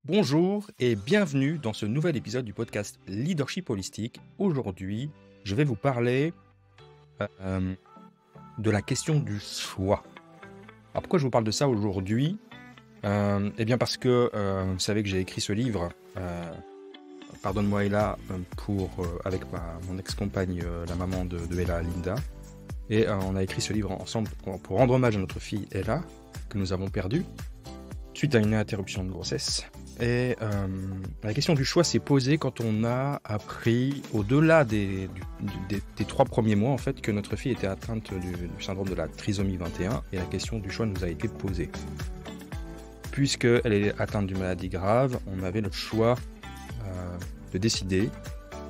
Bonjour et bienvenue dans ce nouvel épisode du podcast Leadership Holistique. Aujourd'hui, je vais vous parler euh, de la question du choix. Alors pourquoi je vous parle de ça aujourd'hui? Eh bien parce que vous savez que j'ai écrit ce livre, Pardonne-moi Ella, avec mon ex-compagne, la maman de Ella, Linda. Et on a écrit ce livre ensemble pour rendre hommage à notre fille Ella, que nous avons perdue, suite à une interruption de grossesse. Et la question du choix s'est posée quand on a appris, au-delà des 3 premiers mois, en fait, que notre fille était atteinte du syndrome de la trisomie 21, et la question du choix nous a été posée. Puisqu'elle est atteinte d'une maladie grave, on avait le choix de décider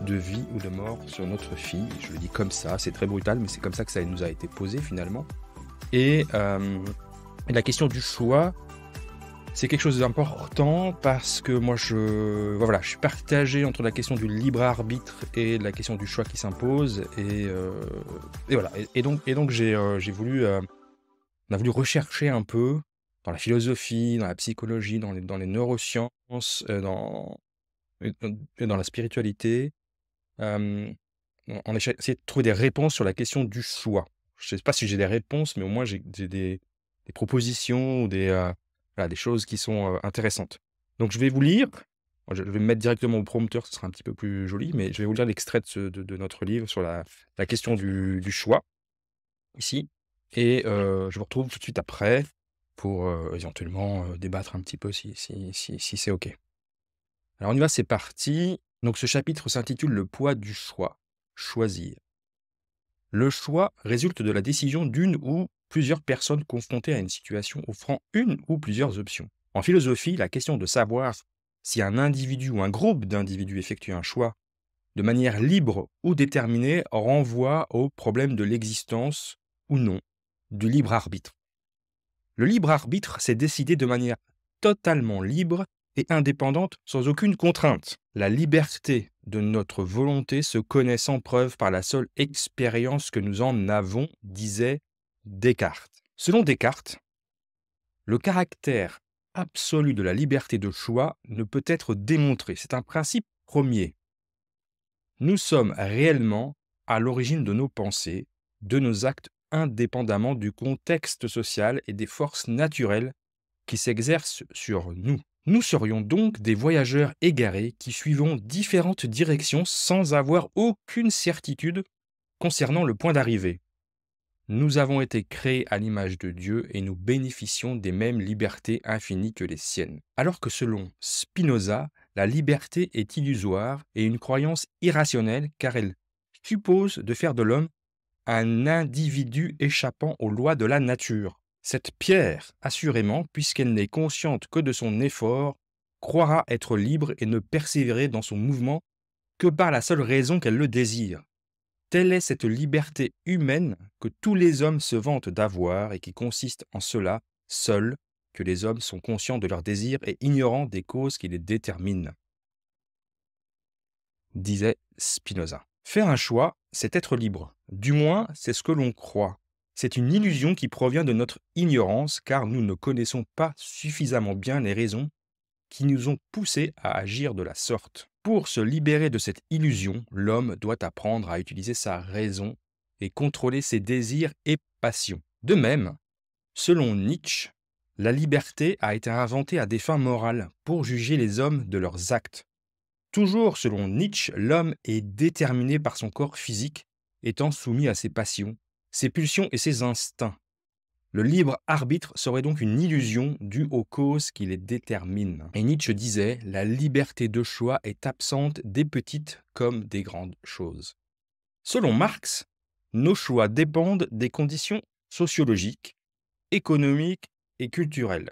de vie ou de mort sur notre fille. Je le dis comme ça, c'est très brutal, mais c'est comme ça que ça nous a été posé finalement. Et la question du choix, c'est quelque chose d'important parce que moi, je suis partagé entre la question du libre arbitre et la question du choix qui s'impose. Et voilà. Et donc j'ai voulu, on a voulu rechercher un peu dans la philosophie, dans la psychologie, dans les neurosciences, dans la spiritualité. On a essayé de trouver des réponses sur la question du choix. Je ne sais pas si j'ai des réponses, mais au moins j'ai des propositions ou des choses qui sont intéressantes. Donc je vais vous lire. Moi, je vais me mettre directement au prompteur, ce sera un petit peu plus joli, mais je vais vous lire l'extrait de notre livre sur la question du choix, ici. Et je vous retrouve tout de suite après pour éventuellement débattre un petit peu si c'est OK. Alors on y va, c'est parti. Donc ce chapitre s'intitule Le poids du choix. Choisir. Le choix résulte de la décision d'une ou plusieurs personnes confrontées à une situation offrant une ou plusieurs options. En philosophie, la question de savoir si un individu ou un groupe d'individus effectue un choix de manière libre ou déterminée renvoie au problème de l'existence ou non du libre arbitre. Le libre arbitre, c'est décider de manière totalement libre et indépendante sans aucune contrainte. La liberté de notre volonté se connaît sans preuve par la seule expérience que nous en avons, disait Descartes. Selon Descartes, le caractère absolu de la liberté de choix ne peut être démontré. C'est un principe premier. Nous sommes réellement à l'origine de nos pensées, de nos actes indépendamment du contexte social et des forces naturelles qui s'exercent sur nous. Nous serions donc des voyageurs égarés qui suivons différentes directions sans avoir aucune certitude concernant le point d'arrivée. Nous avons été créés à l'image de Dieu et nous bénéficions des mêmes libertés infinies que les siennes. Alors que selon Spinoza, la liberté est illusoire et une croyance irrationnelle car elle suppose de faire de l'homme un individu échappant aux lois de la nature. Cette pierre, assurément, puisqu'elle n'est consciente que de son effort, croira être libre et ne persévérer dans son mouvement que par la seule raison qu'elle le désire. Telle est cette liberté humaine que tous les hommes se vantent d'avoir et qui consiste en cela, seul, que les hommes sont conscients de leurs désirs et ignorants des causes qui les déterminent, disait Spinoza. Faire un choix, c'est être libre. Du moins, c'est ce que l'on croit. C'est une illusion qui provient de notre ignorance car nous ne connaissons pas suffisamment bien les raisons qui nous ont poussés à agir de la sorte. Pour se libérer de cette illusion, l'homme doit apprendre à utiliser sa raison et contrôler ses désirs et passions. De même, selon Nietzsche, la liberté a été inventée à des fins morales pour juger les hommes de leurs actes. Toujours selon Nietzsche, l'homme est déterminé par son corps physique, étant soumis à ses passions, ses pulsions et ses instincts. Le libre arbitre serait donc une illusion due aux causes qui les déterminent. Et Nietzsche disait « La liberté de choix est absente des petites comme des grandes choses ». Selon Marx, nos choix dépendent des conditions sociologiques, économiques et culturelles.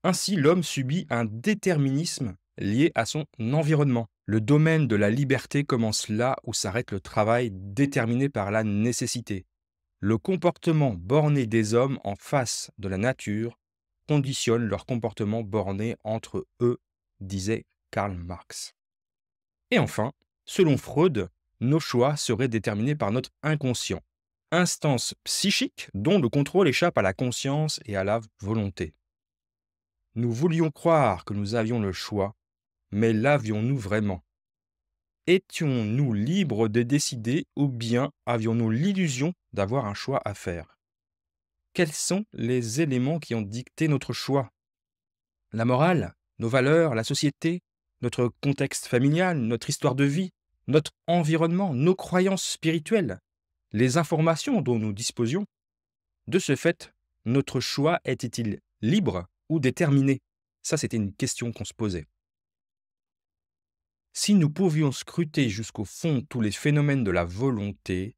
Ainsi, l'homme subit un déterminisme lié à son environnement. Le domaine de la liberté commence là où s'arrête le travail déterminé par la nécessité. Le comportement borné des hommes en face de la nature conditionne leur comportement borné entre eux, disait Karl Marx. Et enfin, selon Freud, nos choix seraient déterminés par notre inconscient, instance psychique dont le contrôle échappe à la conscience et à la volonté. Nous voulions croire que nous avions le choix, mais l'avions-nous vraiment? Étions-nous libres de décider ou bien avions-nous l'illusion d'avoir un choix à faire? Quels sont les éléments qui ont dicté notre choix? La morale, nos valeurs, la société, notre contexte familial, notre histoire de vie, notre environnement, nos croyances spirituelles, les informations dont nous disposions. De ce fait, notre choix était-il libre ou déterminé? Ça, c'était une question qu'on se posait. Si nous pouvions scruter jusqu'au fond tous les phénomènes de la volonté,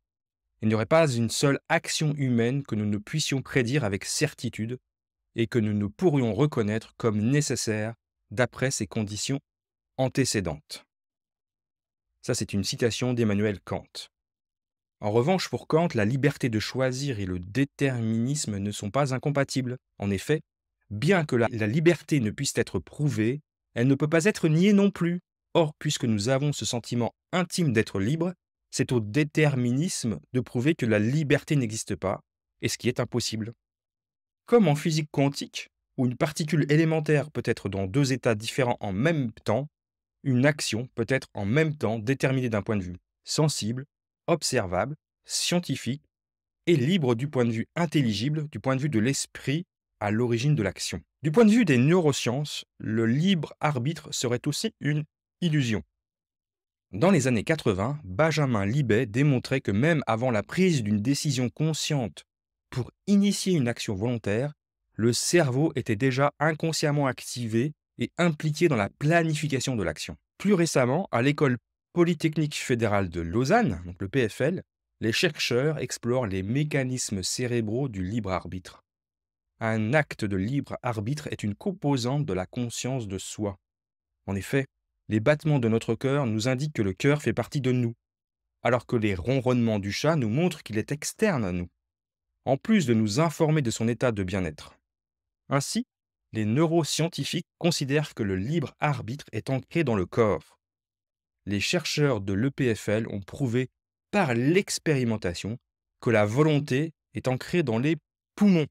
il n'y aurait pas une seule action humaine que nous ne puissions prédire avec certitude et que nous ne pourrions reconnaître comme nécessaire d'après ces conditions antécédentes. Ça, c'est une citation d'Emmanuel Kant. En revanche, pour Kant, la liberté de choisir et le déterminisme ne sont pas incompatibles. En effet, bien que la liberté ne puisse être prouvée, elle ne peut pas être niée non plus. Or, puisque nous avons ce sentiment intime d'être libre, c'est au déterminisme de prouver que la liberté n'existe pas, et ce qui est impossible. Comme en physique quantique, où une particule élémentaire peut être dans deux états différents en même temps, une action peut être en même temps déterminée d'un point de vue sensible, observable, scientifique et libre du point de vue intelligible, du point de vue de l'esprit à l'origine de l'action. Du point de vue des neurosciences, le libre arbitre serait aussi une illusion. Dans les années 80, Benjamin Libet démontrait que même avant la prise d'une décision consciente pour initier une action volontaire, le cerveau était déjà inconsciemment activé et impliqué dans la planification de l'action. Plus récemment, à l'école polytechnique fédérale de Lausanne, donc le PFL, les chercheurs explorent les mécanismes cérébraux du libre arbitre. Un acte de libre arbitre est une composante de la conscience de soi. En effet, les battements de notre cœur nous indiquent que le cœur fait partie de nous, alors que les ronronnements du chat nous montrent qu'il est externe à nous, en plus de nous informer de son état de bien-être. Ainsi, les neuroscientifiques considèrent que le libre arbitre est ancré dans le corps. Les chercheurs de l'EPFL ont prouvé par l'expérimentation que la volonté est ancrée dans les poumons.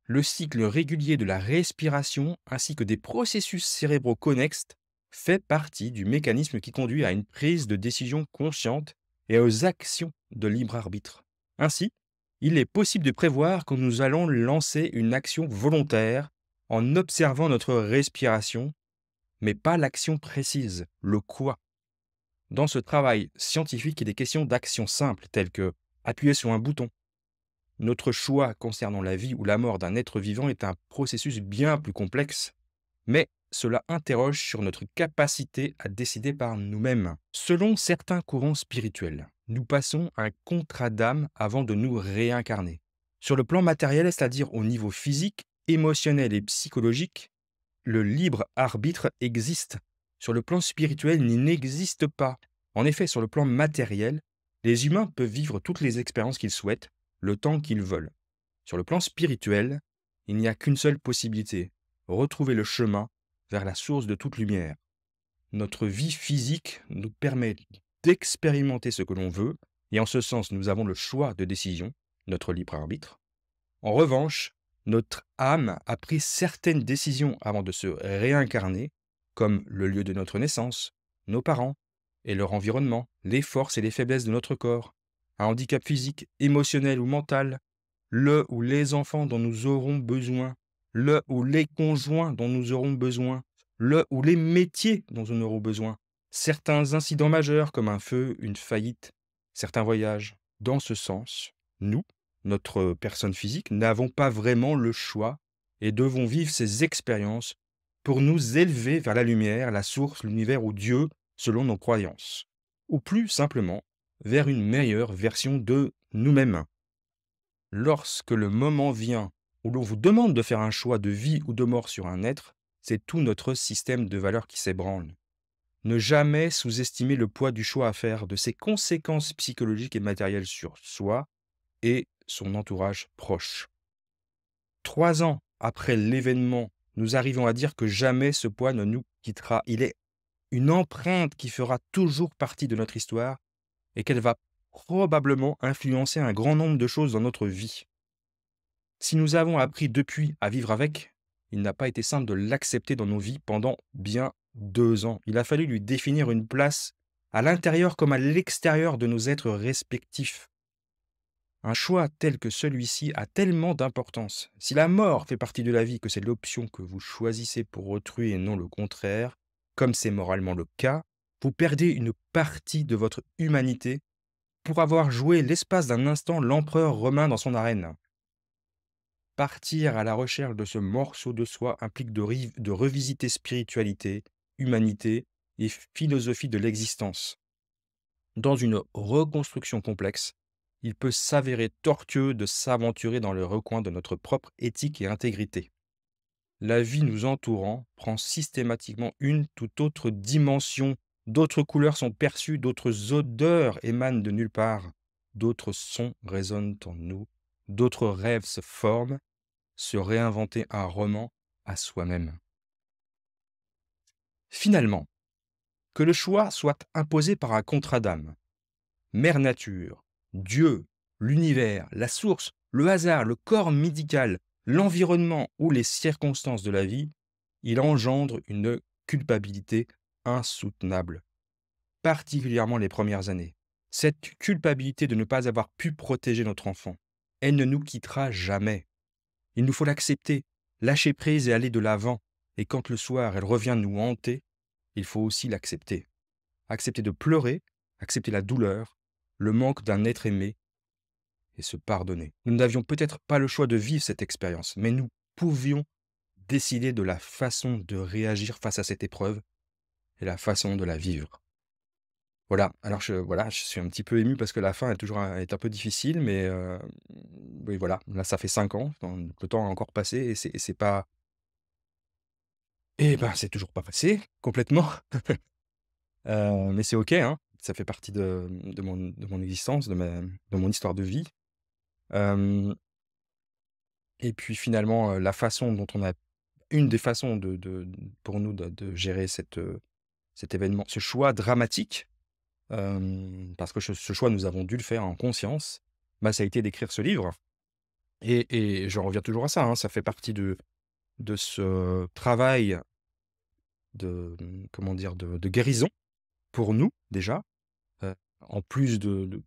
Le cycle régulier de la respiration ainsi que des processus cérébraux connexes fait partie du mécanisme qui conduit à une prise de décision consciente et aux actions de libre arbitre. Ainsi, il est possible de prévoir que nous allons lancer une action volontaire en observant notre respiration, mais pas l'action précise, le quoi. Dans ce travail scientifique, il est question d'actions simples telles que appuyer sur un bouton. Notre choix concernant la vie ou la mort d'un être vivant est un processus bien plus complexe, mais cela interroge sur notre capacité à décider par nous-mêmes. Selon certains courants spirituels, nous passons un contrat d'âme avant de nous réincarner. Sur le plan matériel, c'est-à-dire au niveau physique, émotionnel et psychologique, le libre arbitre existe. Sur le plan spirituel, il n'existe pas. En effet, sur le plan matériel, les humains peuvent vivre toutes les expériences qu'ils souhaitent, le temps qu'ils veulent. Sur le plan spirituel, il n'y a qu'une seule possibilité, retrouver le chemin vers la source de toute lumière. Notre vie physique nous permet d'expérimenter ce que l'on veut, et en ce sens, nous avons le choix de décision, notre libre arbitre. En revanche, notre âme a pris certaines décisions avant de se réincarner, comme le lieu de notre naissance, nos parents et leur environnement, les forces et les faiblesses de notre corps, un handicap physique, émotionnel ou mental, le ou les enfants dont nous aurons besoin, le ou les conjoints dont nous aurons besoin, le ou les métiers dont nous aurons besoin, certains incidents majeurs comme un feu, une faillite, certains voyages. Dans ce sens, nous, notre personne physique, n'avons pas vraiment le choix et devons vivre ces expériences pour nous élever vers la lumière, la source, l'univers ou Dieu, selon nos croyances. Ou plus simplement, vers une meilleure version de nous-mêmes. Lorsque le moment vient où l'on vous demande de faire un choix de vie ou de mort sur un être, c'est tout notre système de valeurs qui s'ébranle. Ne jamais sous-estimer le poids du choix à faire, de ses conséquences psychologiques et matérielles sur soi et son entourage proche. 3 ans après l'événement, nous arrivons à dire que jamais ce poids ne nous quittera. Il est une empreinte qui fera toujours partie de notre histoire et qu'elle va probablement influencer un grand nombre de choses dans notre vie. Si nous avons appris depuis à vivre avec, il n'a pas été simple de l'accepter dans nos vies pendant bien 2 ans. Il a fallu lui définir une place à l'intérieur comme à l'extérieur de nos êtres respectifs. Un choix tel que celui-ci a tellement d'importance. Si la mort fait partie de la vie, que c'est l'option que vous choisissez pour autrui et non le contraire, comme c'est moralement le cas, vous perdez une partie de votre humanité pour avoir joué l'espace d'un instant l'empereur romain dans son arène. Partir à la recherche de ce morceau de soi implique de revisiter spiritualité, humanité et philosophie de l'existence. Dans une reconstruction complexe, il peut s'avérer tortueux de s'aventurer dans le recoin de notre propre éthique et intégrité. La vie nous entourant prend systématiquement une toute autre dimension. D'autres couleurs sont perçues, d'autres odeurs émanent de nulle part, d'autres sons résonnent en nous, d'autres rêves se forment, se réinventer un roman à soi-même. Finalement, que le choix soit imposé par un contrat d'âme, Mère Nature, Dieu, l'univers, la source, le hasard, le corps médical, l'environnement ou les circonstances de la vie, il engendre une culpabilité insoutenable, particulièrement les premières années. Cette culpabilité de ne pas avoir pu protéger notre enfant, elle ne nous quittera jamais. Il nous faut l'accepter, lâcher prise et aller de l'avant. Et quand le soir elle revient nous hanter, il faut aussi l'accepter. Accepter de pleurer, accepter la douleur, le manque d'un être aimé et se pardonner. Nous n'avions peut-être pas le choix de vivre cette expérience, mais nous pouvions décider de la façon de réagir face à cette épreuve et la façon de la vivre. Voilà, alors je suis un petit peu ému parce que la fin est un peu difficile, mais oui, voilà, là ça fait 5 ans, donc le temps a encore passé et c'est pas et ben, c'est toujours pas passé complètement, mais c'est OK, hein, ça fait partie de mon existence, de mon histoire de vie. Hem Et puis finalement, la façon dont on a une des façons de pour nous de gérer cet événement, ce choix dramatique, parce que ce choix, nous avons dû le faire en conscience, bah, ça a été d'écrire ce livre et j'en reviens toujours à ça, hein, ça fait partie de ce travail comment dire? De guérison pour nous déjà, en plus de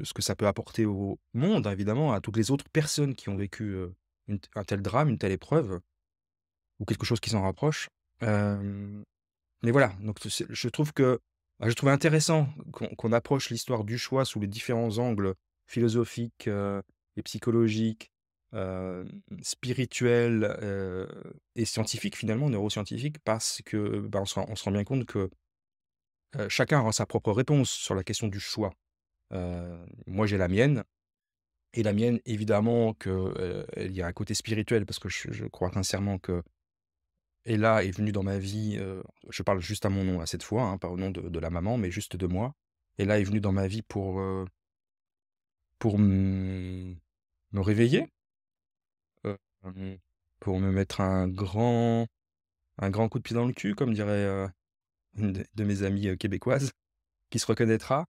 ce que ça peut apporter au monde, évidemment, à toutes les autres personnes qui ont vécu, un tel drame, une telle épreuve. Ou quelque chose qui s'en rapproche. Hem, mais voilà, donc je trouve que je trouvais intéressant qu'on approche l'histoire du choix sous les différents angles philosophiques, et psychologiques, spirituels, et scientifiques finalement, neuroscientifiques parce que, bah, on se rend bien compte que, chacun aura sa propre réponse sur la question du choix. Moi j'ai la mienne et la mienne évidemment que, il y a un côté spirituel parce que je crois sincèrement que et là est venu dans ma vie, je parle juste à mon nom à cette fois, hein, pas au nom de la maman, mais juste de moi. Et là est venu dans ma vie pour me réveiller, hem, pour me mettre un grand coup de pied dans le cul, comme dirait, une de mes amies, québécoises, qui se reconnaîtra.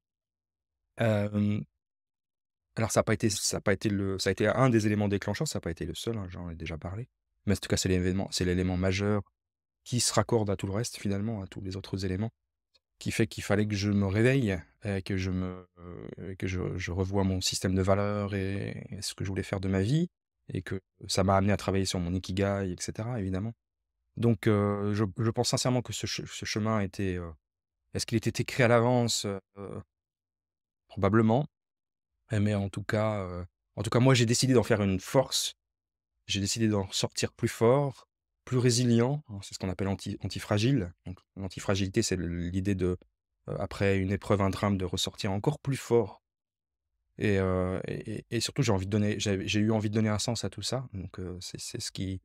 Hem, alors ça a été un des éléments déclencheurs, ça a pas été le seul, hein, j'en ai déjà parlé. Mais en tout cas, c'est l'élément majeur qui se raccorde à tout le reste finalement, à tous les autres éléments. Qui fait qu'il fallait que je me réveille, que je revoie mon système de valeurs et ce que je voulais faire de ma vie et que ça m'a amené à travailler sur mon ikigai et cetera, évidemment. Donc je pense sincèrement que ce chemin était, est-ce qu'il était écrit à l'avance? Probablement, mais en tout cas, moi, j'ai décidé d'en faire une force. J'ai décidé d'en sortir plus fort, plus résilient, hein, c'est ce qu'on appelle antifragile. Donc l'antifragilité, c'est l'idée de, après une épreuve, un drame, de ressortir encore plus fort et surtout j'ai eu envie de donner un sens à tout ça. Donc c'est ce qui,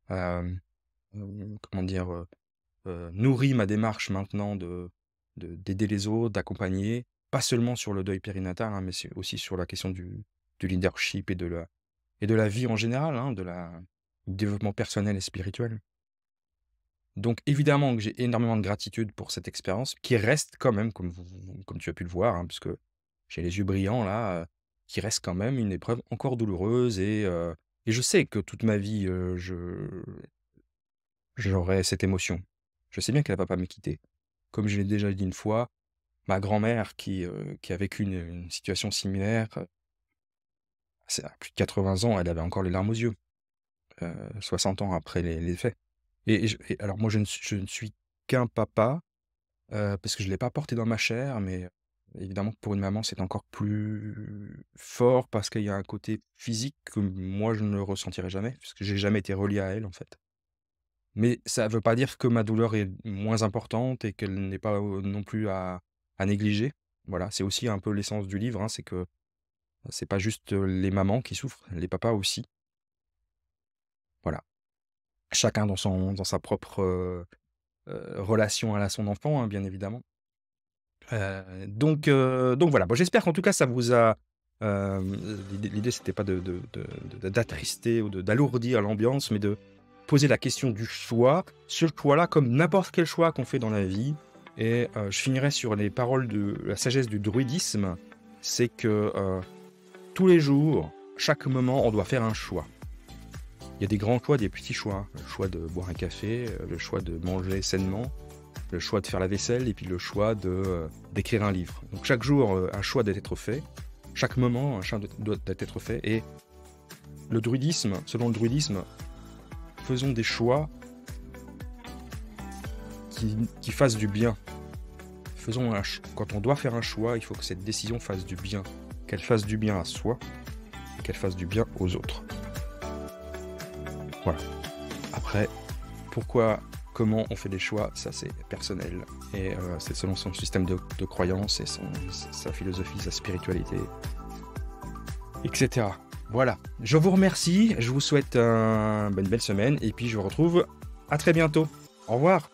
comment dire? Nourrit ma démarche maintenant d'aider les autres, d'accompagner, pas seulement sur le deuil périnatal, hein, mais c'est aussi sur la question du leadership et de la vie en général, hein, du développement personnel et spirituel. Donc évidemment que j'ai énormément de gratitude pour cette expérience qui reste quand même, comme tu as pu le voir, hein, parce que j'ai les yeux brillants là, qui reste quand même une épreuve encore douloureuse et je sais que toute ma vie, j'aurais cette émotion. Je sais bien qu'elle va pas me quitter. Comme je l'ai déjà dit une fois, ma grand-mère qui a vécu une situation similaire, c'est à plus de 80 ans, elle avait encore les larmes aux yeux, 60 ans après les faits. Et alors moi je ne suis qu'un papa, parce que je ne l'ai pas porté dans ma chair, mais évidemment que pour une maman, c'est encore plus fort parce qu'il y a un côté physique que moi je ne ressentirai jamais, puisque j'ai jamais été relié à elle, en fait. Mais ça ne veut pas dire que ma douleur est moins importante et qu'elle n'est pas, non plus à négliger. Voilà, c'est aussi un peu l'essence du livre, hein, c'est que c'est pas juste, les mamans qui souffrent, les papas aussi. Voilà. Chacun dans sa propre, relation à son enfant, hein, bien évidemment. Donc voilà. Bon, j'espère qu'en tout cas ça vous a, l'idée c'était pas d'attrister ou d'alourdir l'ambiance, mais de poser la question du choix. Ce choix-là, comme n'importe quel choix qu'on fait dans la vie. Et je finirai sur les paroles de la sagesse du druidisme, c'est que, tous les jours, chaque moment, on doit faire un choix. Il y a des grands choix, des petits choix. Le choix de boire un café, le choix de manger sainement, le choix de faire la vaisselle et puis le choix d'écrire un livre. Donc chaque jour, un choix doit être fait. Chaque moment, un choix doit être fait. Et le druidisme, selon le druidisme, faisons des choix qui fassent du bien. Quand on doit faire un choix, il faut que cette décision fasse du bien. Qu'elle fasse du bien à soi et qu'elle fasse du bien aux autres. Voilà. Après, comment on fait des choix, ça c'est personnel. Et c'est selon son système de croyance et sa philosophie, sa spiritualité, etc. Voilà. Je vous remercie, je vous souhaite une belle semaine et puis je vous retrouve à très bientôt. Au revoir.